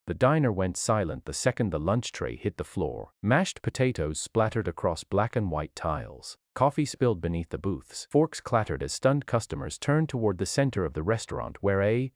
The diner went silent the second the lunch tray hit the floor. Mashed potatoes splattered across black and white tiles. Coffee spilled beneath the booths. Forks clattered as stunned customers turned toward the center of the restaurant where a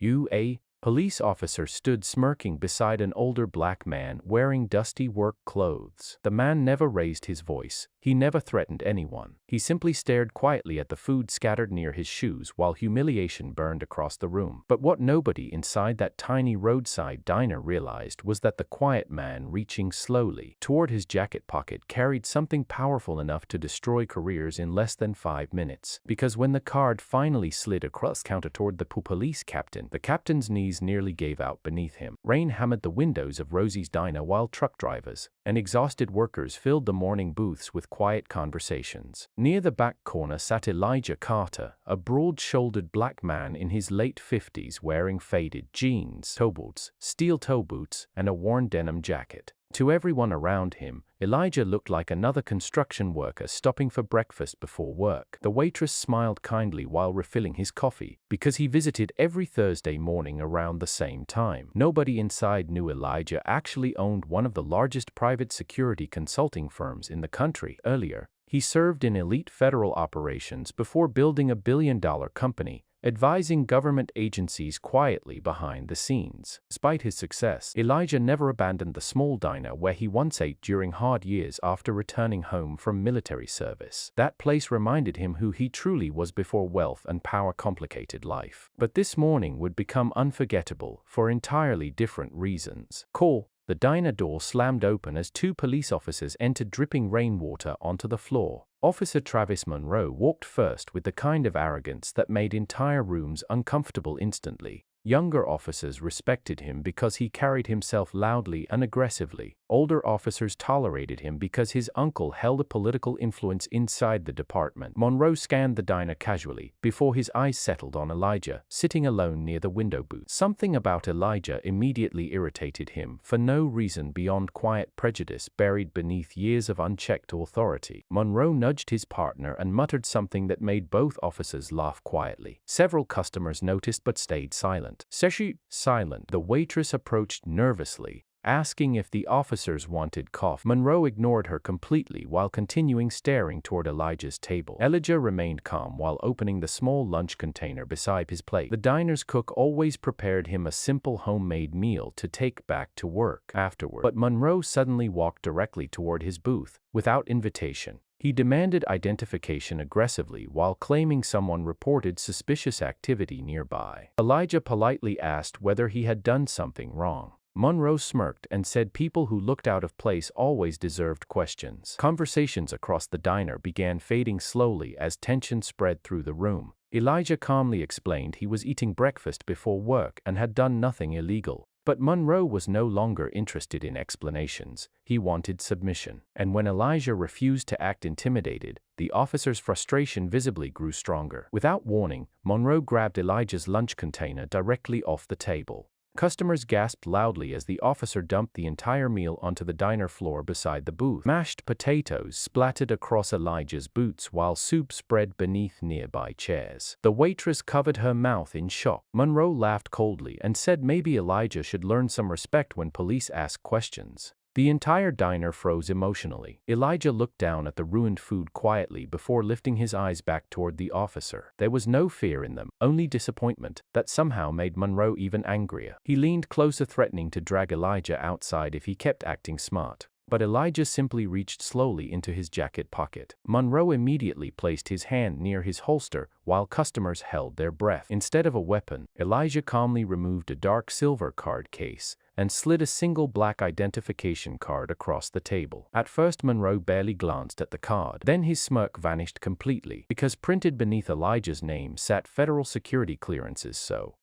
police officer stood smirking beside an older black man wearing dusty work clothes. The man never raised his voice. He never threatened anyone. He simply stared quietly at the food scattered near his shoes while humiliation burned across the room. But what nobody inside that tiny roadside diner realized was that the quiet man reaching slowly toward his jacket pocket carried something powerful enough to destroy careers in less than 5 minutes. Because when the card finally slid across the counter toward the police captain, the captain's knees nearly gave out beneath him. Rain hammered the windows of Rosie's diner while truck drivers and exhausted workers filled the morning booths with quiet conversations. Near the back corner sat Elijah Carter, a broad-shouldered black man in his late 50s wearing faded jeans, toe boots, steel toe boots, and a worn denim jacket. To everyone around him, Elijah looked like another construction worker stopping for breakfast before work. The waitress smiled kindly while refilling his coffee, because he visited every Thursday morning around the same time. Nobody inside knew Elijah actually owned one of the largest private security consulting firms in the country. Earlier, he served in elite federal operations before building a billion-dollar company, advising government agencies quietly behind the scenes. Despite his success, Elijah never abandoned the small diner where he once ate during hard years after returning home from military service. That place reminded him who he truly was before wealth and power complicated life. But this morning would become unforgettable for entirely different reasons. The diner door slammed open as 2 police officers entered dripping rainwater onto the floor. Officer Travis Monroe walked first with the kind of arrogance that made entire rooms uncomfortable instantly. Younger officers respected him because he carried himself loudly and aggressively. Older officers tolerated him because his uncle held a political influence inside the department. Monroe scanned the diner casually before his eyes settled on Elijah, sitting alone near the window booth. Something about Elijah immediately irritated him for no reason beyond quiet prejudice buried beneath years of unchecked authority. Monroe nudged his partner and muttered something that made both officers laugh quietly. Several customers noticed but stayed silent. Silent. The waitress approached nervously, asking if the officers wanted coffee. Monroe ignored her completely while continuing staring toward Elijah's table. Elijah remained calm while opening the small lunch container beside his plate. The diner's cook always prepared him a simple homemade meal to take back to work afterward. But Monroe suddenly walked directly toward his booth, without invitation. He demanded identification aggressively while claiming someone reported suspicious activity nearby. Elijah politely asked whether he had done something wrong. Monroe smirked and said people who looked out of place always deserved questions. Conversations across the diner began fading slowly as tension spread through the room. Elijah calmly explained he was eating breakfast before work and had done nothing illegal. But Monroe was no longer interested in explanations. He wanted submission. And when Elijah refused to act intimidated, the officer's frustration visibly grew stronger. Without warning, Monroe grabbed Elijah's lunch container directly off the table. Customers gasped loudly as the officer dumped the entire meal onto the diner floor beside the booth. Mashed potatoes splattered across Elijah's boots while soup spread beneath nearby chairs. The waitress covered her mouth in shock. Monroe laughed coldly and said maybe Elijah should learn some respect when police ask questions. The entire diner froze emotionally. Elijah looked down at the ruined food quietly before lifting his eyes back toward the officer. There was no fear in them, only disappointment, that somehow made Monroe even angrier. He leaned closer, threatening to drag Elijah outside if he kept acting smart. But Elijah simply reached slowly into his jacket pocket. Monroe immediately placed his hand near his holster while customers held their breath. Instead of a weapon, Elijah calmly removed a dark silver card case and slid a single black identification card across the table. At first, Monroe barely glanced at the card. Then his smirk vanished completely, because printed beneath Elijah's name sat federal security clearances so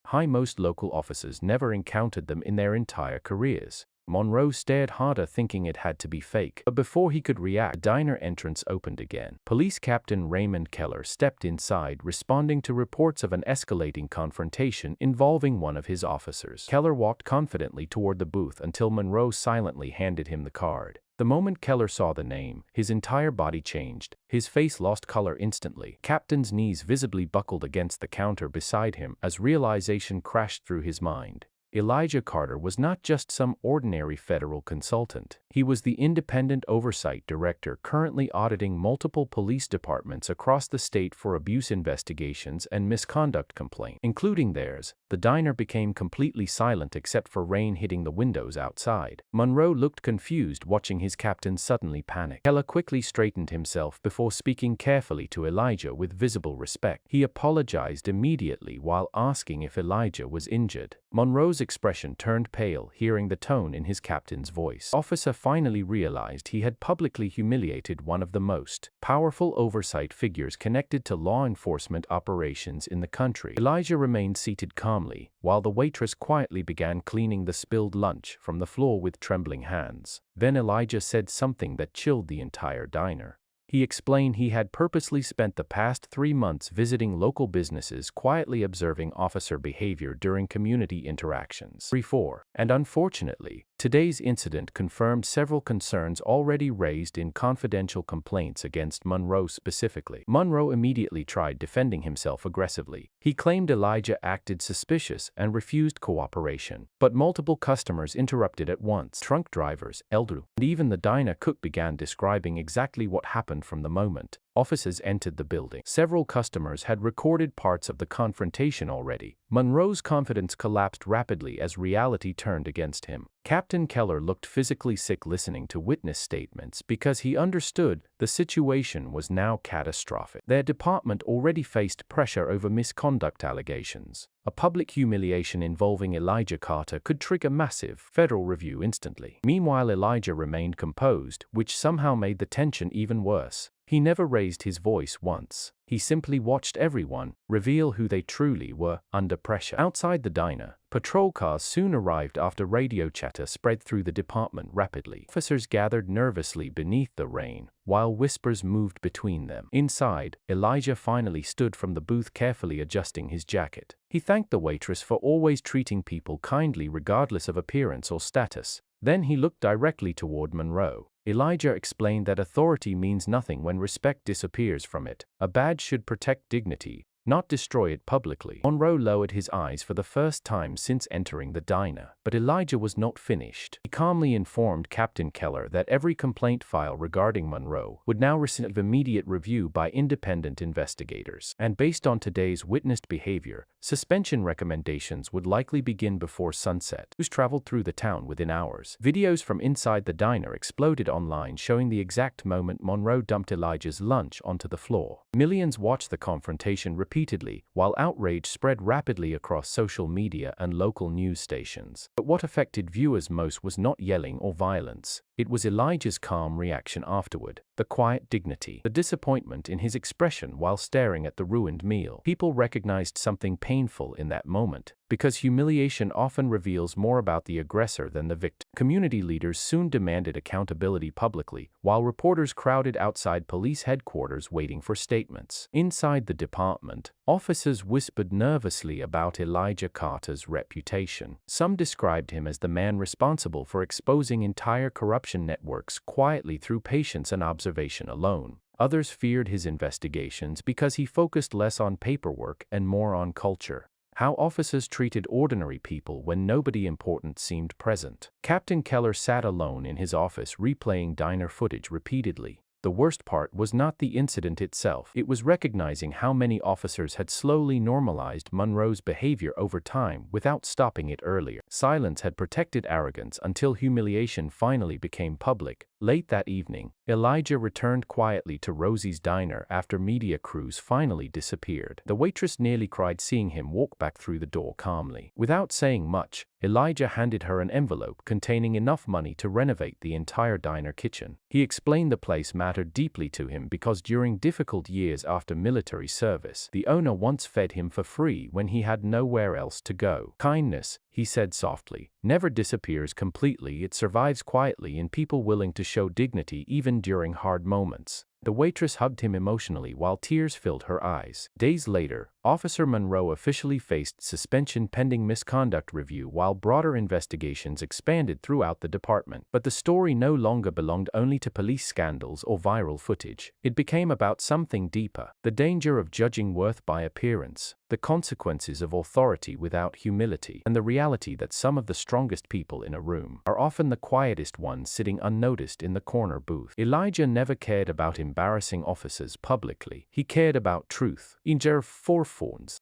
high most local officers never encountered them in their entire careers. Monroe stared harder, thinking it had to be fake. But before he could react, the diner entrance opened again. Police Captain Raymond Keller stepped inside, responding to reports of an escalating confrontation involving one of his officers. Keller walked confidently toward the booth until Monroe silently handed him the card. The moment Keller saw the name, his entire body changed. His face lost color instantly. Captain's knees visibly buckled against the counter beside him as realization crashed through his mind. Elijah Carter was not just some ordinary federal consultant. He was the independent oversight director currently auditing multiple police departments across the state for abuse investigations and misconduct complaints, including theirs. The diner became completely silent except for rain hitting the windows outside. Monroe looked confused, watching his captain suddenly panic. Keller quickly straightened himself before speaking carefully to Elijah with visible respect. He apologized immediately while asking if Elijah was injured. Monroe's expression turned pale, hearing the tone in his captain's voice. The officer finally realized he had publicly humiliated one of the most powerful oversight figures connected to law enforcement operations in the country. Elijah remained seated calmly, while the waitress quietly began cleaning the spilled lunch from the floor with trembling hands. Then Elijah said something that chilled the entire diner. He explained he had purposely spent the past 3 months visiting local businesses, quietly observing officer behavior during community interactions. 4. And unfortunately, today's incident confirmed several concerns already raised in confidential complaints against Monroe specifically. Monroe immediately tried defending himself aggressively. He claimed Elijah acted suspicious and refused cooperation, but multiple customers interrupted at once. Trunk drivers, elderly, and even the diner cook began describing exactly what happened from the moment officers entered the building. Several customers had recorded parts of the confrontation already. Monroe's confidence collapsed rapidly as reality turned against him. Captain Keller looked physically sick listening to witness statements because he understood the situation was now catastrophic. Their department already faced pressure over misconduct allegations. A public humiliation involving Elijah Carter could trigger massive federal review instantly. Meanwhile, Elijah remained composed, which somehow made the tension even worse. He never raised his voice once. He simply watched everyone reveal who they truly were under pressure. Outside the diner, patrol cars soon arrived after radio chatter spread through the department rapidly. Officers gathered nervously beneath the rain, while whispers moved between them. Inside, Elijah finally stood from the booth, carefully adjusting his jacket. He thanked the waitress for always treating people kindly regardless of appearance or status. Then he looked directly toward Monroe. Elijah explained that authority means nothing when respect disappears from it. A badge should protect dignity, not destroy it publicly. Monroe lowered his eyes for the first time since entering the diner, but Elijah was not finished. He calmly informed Captain Keller that every complaint file regarding Monroe would now receive immediate review by independent investigators. And based on today's witnessed behavior, suspension recommendations would likely begin before sunset. News traveled through the town within hours. Videos from inside the diner exploded online showing the exact moment Monroe dumped Elijah's lunch onto the floor. Millions watched the confrontation repeatedly, while outrage spread rapidly across social media and local news stations. But what affected viewers most was not yelling or violence. It was Elijah's calm reaction afterward, the quiet dignity, the disappointment in his expression while staring at the ruined meal. People recognized something painful in that moment, because humiliation often reveals more about the aggressor than the victim. Community leaders soon demanded accountability publicly, while reporters crowded outside police headquarters waiting for statements. Inside the department, officers whispered nervously about Elijah Carter's reputation. Some described him as the man responsible for exposing entire corruption networks quietly through patience and observation alone. Others feared his investigations because he focused less on paperwork and more on culture. How officers treated ordinary people when nobody important seemed present. Captain Keller sat alone in his office replaying diner footage repeatedly. The worst part was not the incident itself. It was recognizing how many officers had slowly normalized Monroe's behavior over time without stopping it earlier. Silence had protected arrogance until humiliation finally became public. Late that evening, Elijah returned quietly to Rosie's diner after media crews finally disappeared. The waitress nearly cried seeing him walk back through the door calmly. Without saying much, Elijah handed her an envelope containing enough money to renovate the entire diner kitchen. He explained the place mattered deeply to him because during difficult years after military service, the owner once fed him for free when he had nowhere else to go. Kindness, he said softly, never disappears completely. It survives quietly in people willing to show dignity even during hard moments. The waitress hugged him emotionally while tears filled her eyes. Days later, Officer Monroe officially faced suspension pending misconduct review while broader investigations expanded throughout the department. But the story no longer belonged only to police scandals or viral footage. It became about something deeper: the danger of judging worth by appearance, the consequences of authority without humility, and the reality that some of the strongest people in a room are often the quietest ones sitting unnoticed in the corner booth. Elijah never cared about embarrassing officers publicly. He cared about truth.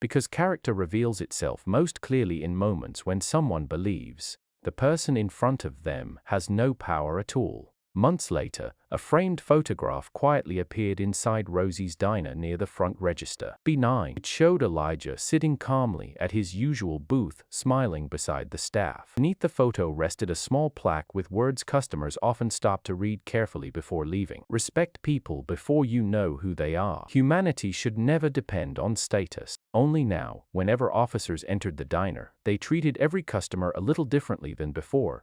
Because character reveals itself most clearly in moments when someone believes the person in front of them has no power at all. Months later, a framed photograph quietly appeared inside Rosie's diner near the front register. B9. It showed Elijah sitting calmly at his usual booth, smiling beside the staff. Beneath the photo rested a small plaque with words customers often stop to read carefully before leaving. Respect people before you know who they are. Humanity should never depend on status. Only now, whenever officers entered the diner, they treated every customer a little differently than before.